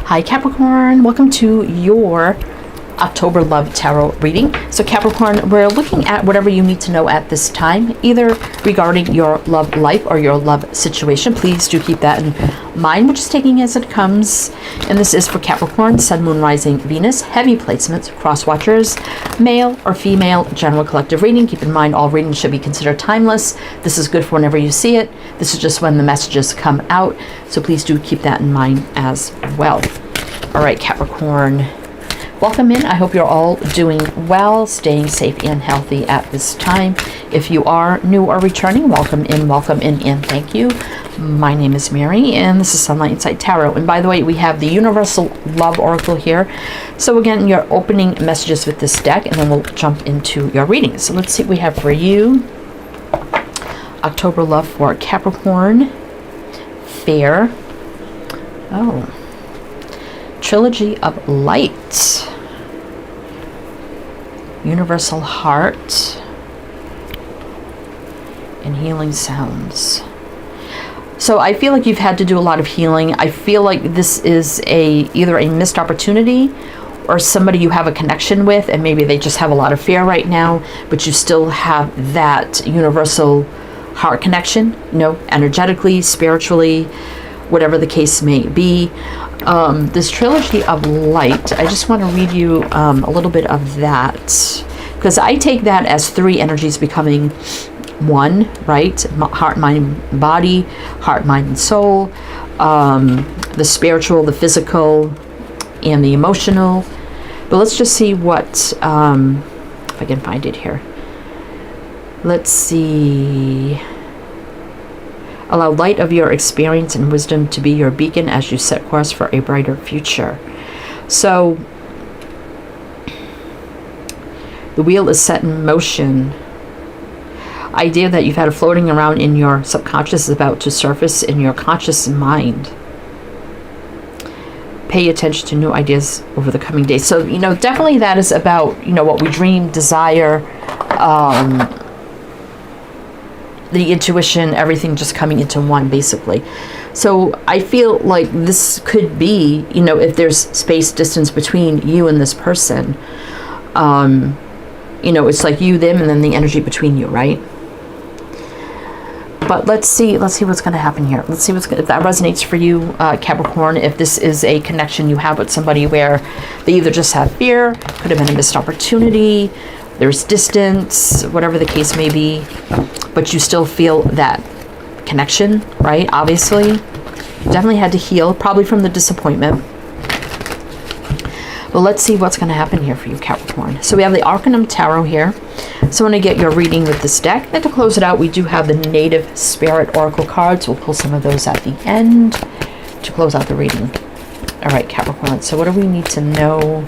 Hi Capricorn, welcome to your October Love Tarot reading. So Capricorn, we're looking at whatever you need to know at this time, either regarding your love life or your love situation. Please do keep that in mind. We're just taking as it comes. And this is for Capricorn, Sun, Moon, Rising, Venus, heavy placements, cross watchers, male or female, general collective reading. Keep in mind all readings should be considered timeless. This is good for whenever you see it. This is just when the messages come out. So please do keep that in mind as well. All right, Capricorn. Welcome in. I hope you're all doing well, staying safe and healthy at this time. If you are new or returning, welcome in, and thank you. My name is Mary, and this is Sunlight Insight Tarot. And by the way, we have the Universal Love Oracle here. So again, you're opening messages with this deck, and then we'll jump into your reading. So let's see what we have for you. October love for Capricorn. Fair. Oh. Trilogy of Light. Universal Heart. And Healing Sounds. So I feel like you've had to do a lot of healing. I feel like this is either a missed opportunity or somebody you have a connection with, and maybe they just have a lot of fear right now, but you still have that universal heart connection, you know, energetically, spiritually, whatever the case may be. This Trilogy of Light, I just want to read you a little bit of that, because I take that as three energies becoming one, right? Heart, mind, body, heart, mind, and soul, the spiritual, the physical, and the emotional. But let's just see what, if I can find it here. Let's see. Allow light of your experience and wisdom to be your beacon as you set course for a brighter future. So the wheel is set in motion. Idea that you've had floating around in your subconscious is about to surface in your conscious mind. Pay attention to new ideas over the coming days. So, you know, definitely that is about, you know, what we dream, desire, the intuition, everything just coming into one, basically. So I feel like this could be, you know, if there's space, distance between you and this person, you know, it's like you, them, and then the energy between you, right? But let's see what's going to happen here. Let's see if that resonates for you, Capricorn. If this is a connection you have with somebody where they either just have fear, could have been a missed opportunity, there's distance, whatever the case may be, but you still feel that connection, right? Obviously, definitely had to heal, probably from the disappointment. But let's see what's going to happen here for you, Capricorn. So we have the Arcanum Tarot here. So I want to get your reading with this deck. And to close it out, we do have the Native Spirit Oracle cards. We'll pull some of those at the end to close out the reading. All right, Capricorn. So what do we need to know?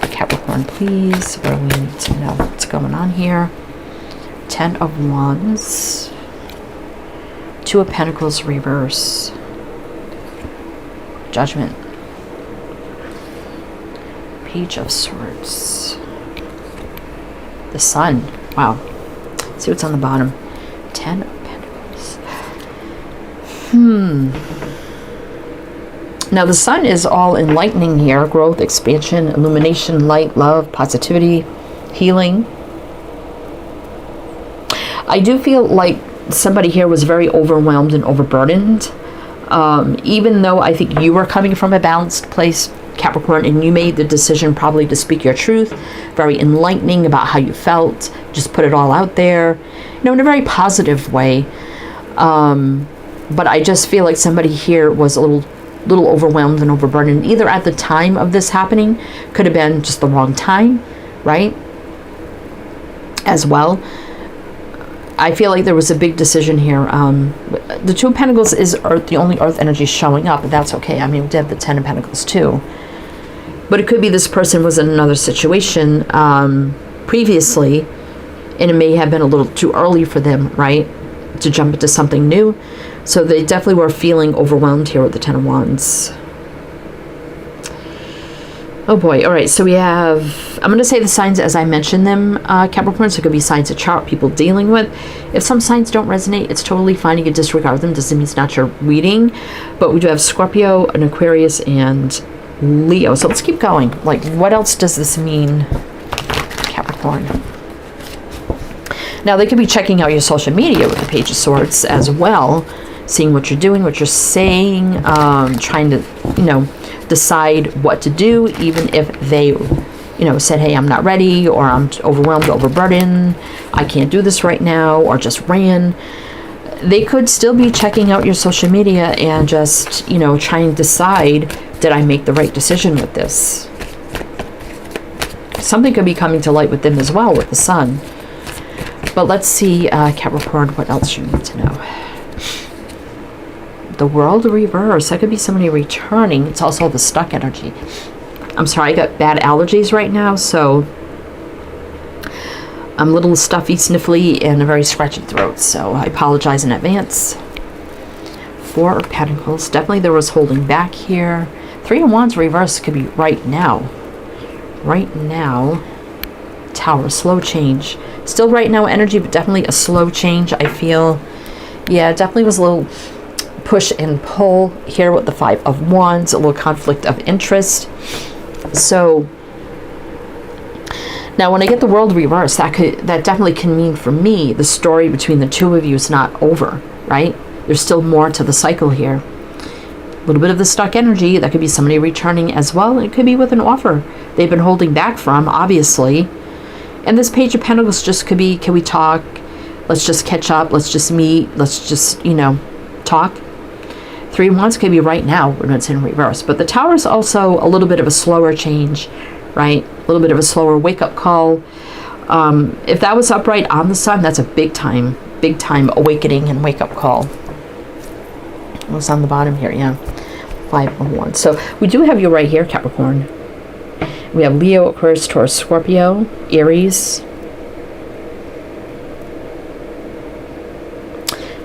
Capricorn, please. What do we need to know? What's going on here? 10 of Wands. 2 of Pentacles reverse. Judgment. Page of Swords. The Sun. Wow. Let's see what's on the bottom. 10 of Pentacles. Now the Sun is all enlightening here. Growth, expansion, illumination, light, love, positivity, healing. I do feel like somebody here was very overwhelmed and overburdened. Even though I think you were coming from a balanced place, Capricorn, and you made the decision probably to speak your truth, very enlightening about how you felt, just put it all out there, you know, in a very positive way. But I just feel like somebody here was a little overwhelmed and overburdened, either at the time of this happening, could have been just the wrong time, right? As well. I feel like there was a big decision here. The 2 of Pentacles is Earth, the only Earth energy showing up, but that's okay. I mean, we did the 10 of Pentacles too. But it could be this person was in another situation previously, and it may have been a little too early for them, right, to jump into something new. So they definitely were feeling overwhelmed here with the 10 of Wands. Oh boy. All right. So we have, I'm going to say the signs as I mentioned them, Capricorn. So it could be signs of chart people dealing with. If some signs don't resonate, it's totally fine. You can disregard them. Doesn't mean it's not your reading. But we do have Scorpio, an Aquarius, and Leo. So let's keep going. Like, what else does this mean, Capricorn? Now, they could be checking out your social media with the Page of Swords as well, seeing what you're doing, what you're saying, trying to, decide what to do, even if they, said, hey, I'm not ready, or I'm overwhelmed, overburdened, I can't do this right now, or just ran. They could still be checking out your social media and just, trying to decide, did I make the right decision with this? Something could be coming to light with them as well, with the Sun. But let's see, Capricorn, what else you need to know. The World reverse. That could be somebody returning. It's also the stuck energy. I'm sorry, I got bad allergies right now, so I'm a little stuffy, sniffly, and a very scratchy throat, so I apologize in advance. Four of Pentacles. Definitely there was holding back here. Three of Wands reverse could be right now. Right now. Tower. Slow change. Still right now energy, but definitely a slow change, I feel. Yeah, definitely was a little push and pull here with the Five of Wands. A little conflict of interest. So now when I get the World reverse, that definitely can mean for me the story between the two of you is not over, right? There's still more to the cycle here. A little bit of the stuck energy. That could be somebody returning as well. It could be with an offer they've been holding back from, obviously. And this Page of Pentacles just could be, can we talk? Let's just catch up. Let's just meet. Let's just, talk. Three of Wands could be right now when it's in reverse. But the Tower is also a little bit of a slower change, right? A little bit of a slower wake-up call. If that was upright on the Sun, that's a big time awakening and wake-up call. What's on the bottom here? Yeah. Five of Wands. So we do have you right here, Capricorn. We have Leo, Aquarius, Taurus, Scorpio, Aries.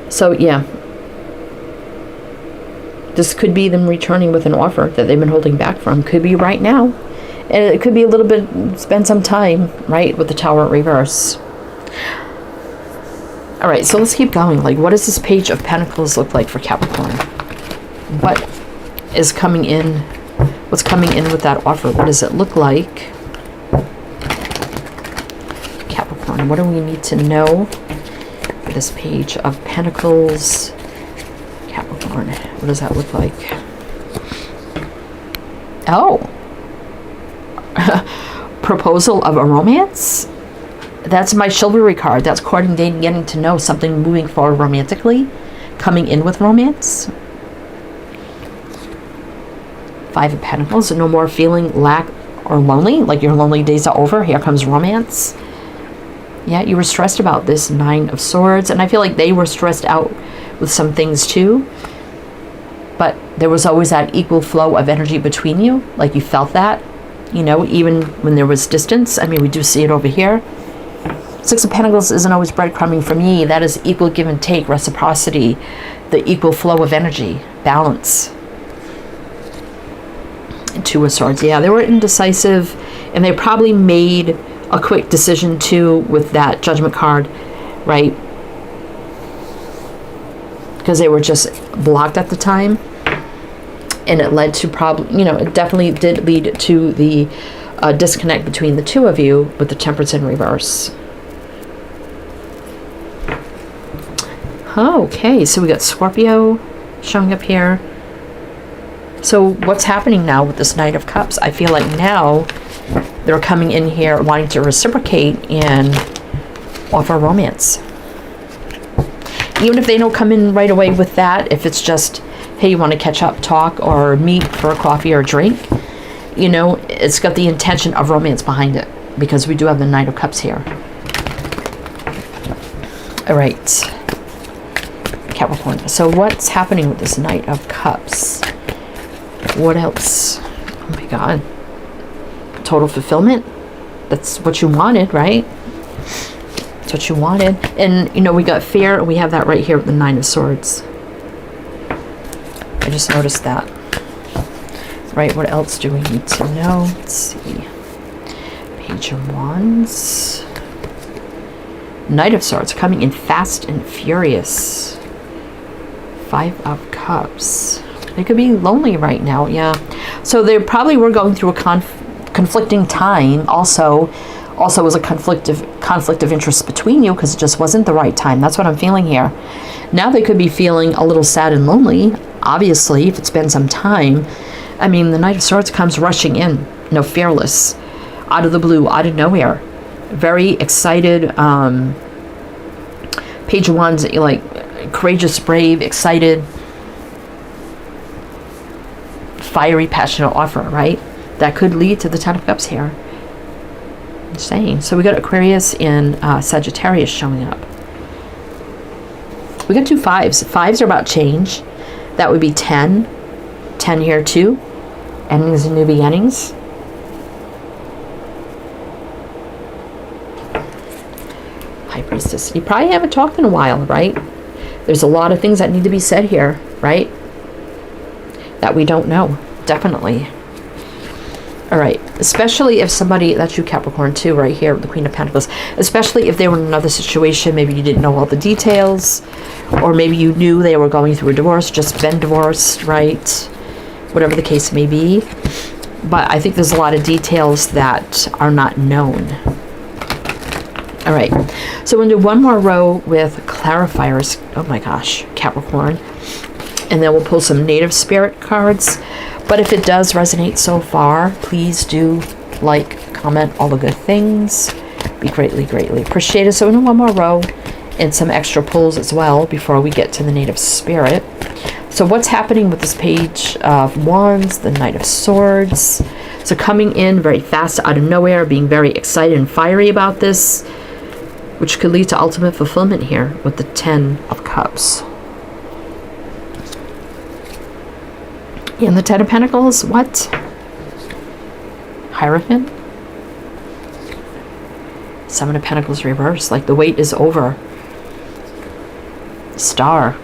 So, yeah. This could be them returning with an offer that they've been holding back from. Could be right now. And it could be a little bit, spend some time, right, with the Tower reverse. All right, so let's keep going. Like, what does this Page of Pentacles look like for Capricorn? What is coming in? What's coming in with that offer? What does it look like? Capricorn, what do we need to know for this Page of Pentacles? Capricorn, what does that look like? Oh. Proposal of a romance? That's my chivalry card. That's courting, dating, getting to know, something moving forward romantically, coming in with romance. Five of Pentacles. No more feeling lack or lonely, like your lonely days are over. Here comes romance. Yeah, you were stressed about this Nine of Swords, and I feel like they were stressed out with some things too. But there was always that equal flow of energy between you. Like you felt that, even when there was distance. I mean, we do see it over here. Six of Pentacles isn't always breadcrumbing for me. That is equal give and take, reciprocity, the equal flow of energy, balance. Two of Swords. Yeah, they were indecisive, and they probably made a quick decision too with that Judgment card, right? Because they were just blocked at the time, and it led to it definitely did lead to the disconnect between the two of you with the Temperance in reverse. Okay, so we got Scorpio showing up here. So what's happening now with this Knight of Cups? I feel like now they're coming in here wanting to reciprocate and offer romance. Even if they don't come in right away with that, if it's just, hey, you want to catch up, talk, or meet for a coffee or a drink, it's got the intention of romance behind it, because we do have the Knight of Cups here. All right, Capricorn. So what's happening with this Knight of Cups? What else? Oh my God. Total fulfillment. That's what you wanted, right? That's what you wanted. And, we got fear, and we have that right here with the Nine of Swords. I just noticed that. Right, what else do we need to know? Let's see. Page of Wands. Knight of Swords coming in fast and furious. Five of Cups. They could be lonely right now, yeah. So they probably were going through a conflicting time. Also was a conflict of interest between you because it just wasn't the right time. That's what I'm feeling here. Now they could be feeling a little sad and lonely, obviously, if it's been some time. I mean, the Knight of Swords comes rushing in, fearless, out of the blue, out of nowhere. Very excited. Page of Wands, like courageous, brave, excited, fiery, passionate offer, right? That could lead to the Ten of Cups here. I'm saying. So we got Aquarius and Sagittarius showing up. We got 2 5s. 5s are about change. That would be 10. 10 here too. Endings and new beginnings. High Priestess. You probably haven't talked in a while, right? There's a lot of things that need to be said here, right? That we don't know. Definitely. All right. Especially if somebody, that's you Capricorn too, right here with the Queen of Pentacles. Especially if they were in another situation, maybe you didn't know all the details, or maybe you knew they were going through a divorce, just been divorced, right? Whatever the case may be. But I think there's a lot of details that are not known. All right. So we'll do one more row with clarifiers. Oh my gosh, Capricorn. And then we'll pull some native spirit cards. But if it does resonate so far, please do like, comment, all the good things. Be greatly, greatly appreciated. So we'll do one more row and some extra pulls as well before we get to the native spirit. So what's happening with this Page of Wands, the Knight of Swords? So coming in very fast out of nowhere, being very excited and fiery about this, which could lead to ultimate fulfillment here with the 10 of Cups. And the 10 of Pentacles, what? Hierophant? 7 of Pentacles reversed, like the wait is over. Star.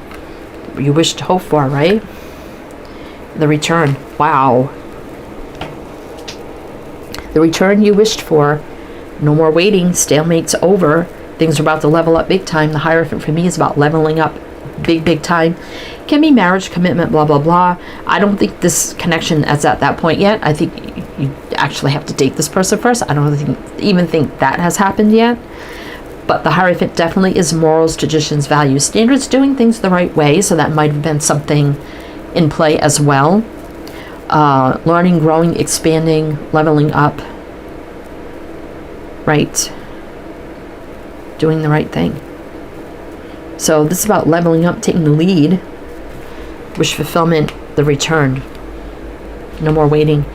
You wished to hope for, right? The return. Wow. The return you wished for. No more waiting. Stalemate's over. Things are about to level up big time. The Hierophant for me is about leveling up big time. Can be marriage, commitment, blah, blah, blah. I don't think this connection is at that point yet. I think you actually have to date this person first. I don't even think that has happened yet. But the Hierophant definitely is morals, traditions, values, standards, doing things the right way. So that might have been something in play as well. Learning, growing, expanding, leveling up. Right. Doing the right thing. So this is about leveling up, taking the lead. Wish fulfillment, the return. No more waiting.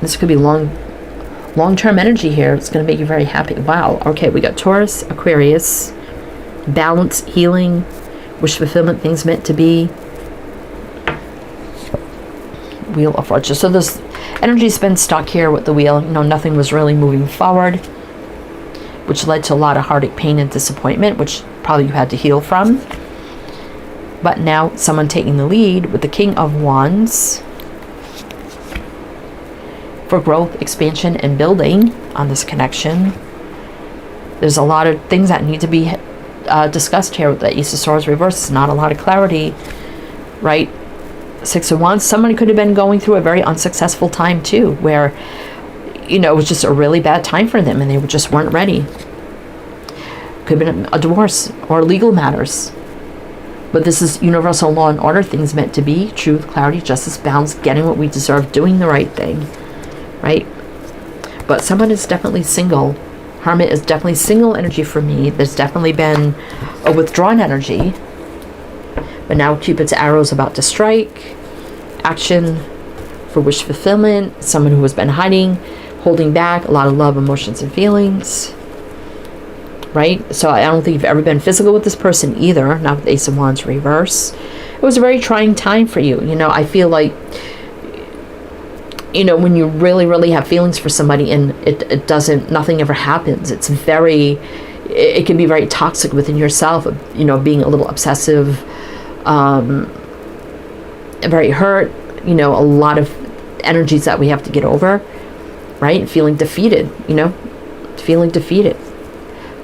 This could be long-term energy here. It's going to make you very happy. Wow. Okay, we got Taurus, Aquarius, balance, healing, wish fulfillment, things meant to be. Wheel of Fortune. So this energy's been stuck here with the wheel. Nothing was really moving forward, which led to a lot of heartache, pain, and disappointment, which probably you had to heal from. But now someone taking the lead with the King of Wands for growth, expansion, and building on this connection. There's a lot of things that need to be discussed here with the Ace of Swords reverse. Not a lot of clarity, right? 6 of Wands. Somebody could have been going through a very unsuccessful time too, where it was just a really bad time for them and they just weren't ready. Could have been a divorce or legal matters. But this is universal law and order, things meant to be, truth, clarity, justice, balance, getting what we deserve, doing the right thing, right? But someone is definitely single. Hermit is definitely single energy for me. There's definitely been a withdrawn energy. But now Cupid's arrow is about to strike. Action for wish fulfillment. Someone who has been hiding, holding back, a lot of love, emotions, and feelings. Right? So I don't think you've ever been physical with this person either. Not with Ace of Wands reverse. It was a very trying time for you. I feel like, when you really, really have feelings for somebody and it doesn't, nothing ever happens. It can be very toxic within yourself, being a little obsessive, very hurt, a lot of energies that we have to get over, right? Feeling defeated, feeling defeated.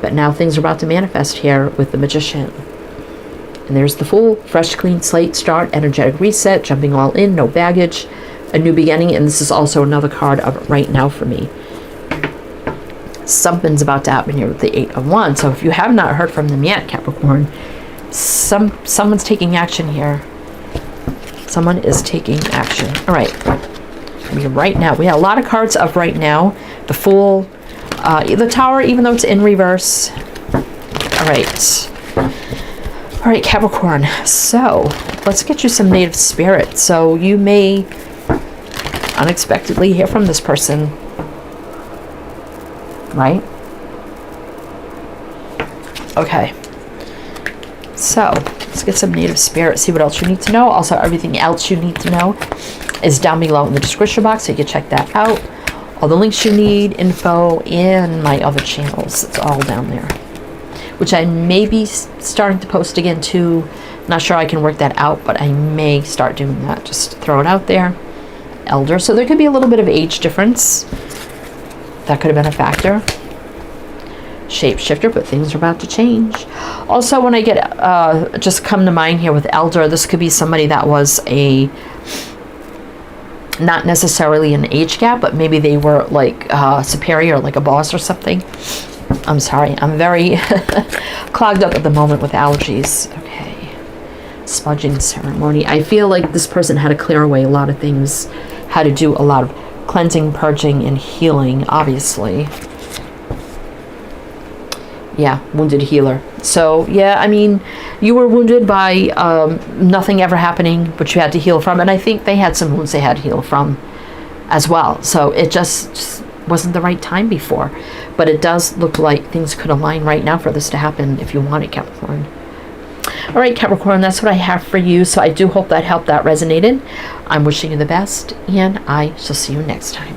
But now things are about to manifest here with the Magician. And there's the Fool, fresh, clean slate, start, energetic reset, jumping all in, no baggage, a new beginning. And this is also another card of right now for me. Something's about to happen here with the 8 of Wands. So if you have not heard from them yet, Capricorn, someone's taking action here. Someone is taking action. All right. I mean, right now, we have a lot of cards of right now. The Fool, the Tower, even though it's in reverse. All right. All right, Capricorn. So let's get you some native spirit. So you may unexpectedly hear from this person. Right? Okay. So let's get some native spirit, see what else you need to know. Also, everything else you need to know is down below in the description box, so you can check that out. All the links you need, info, and my other channels. It's all down there. Which I may be starting to post again too. Not sure I can work that out, but I may start doing that. Just throw it out there. Elder. So there could be a little bit of age difference. That could have been a factor. Shapeshifter, but things are about to change. Also, when I get just come to mind here with elder, this could be somebody that was a not necessarily an age gap, but maybe they were like superior, like a boss or something. I'm sorry, I'm very clogged up at the moment with allergies. Okay, smudging ceremony. I feel like this person had to clear away a lot of things, had to do a lot of cleansing, purging, and healing, obviously. Yeah, wounded healer. So, yeah, I mean, you were wounded by nothing ever happening, but you had to heal from. And I think they had some wounds they had to heal from as well. So it just wasn't the right time before. But it does look like things could align right now for this to happen if you want it, Capricorn. All right, Capricorn, that's what I have for you. So I do hope that helped, that resonated. I'm wishing you the best, and I shall see you next time.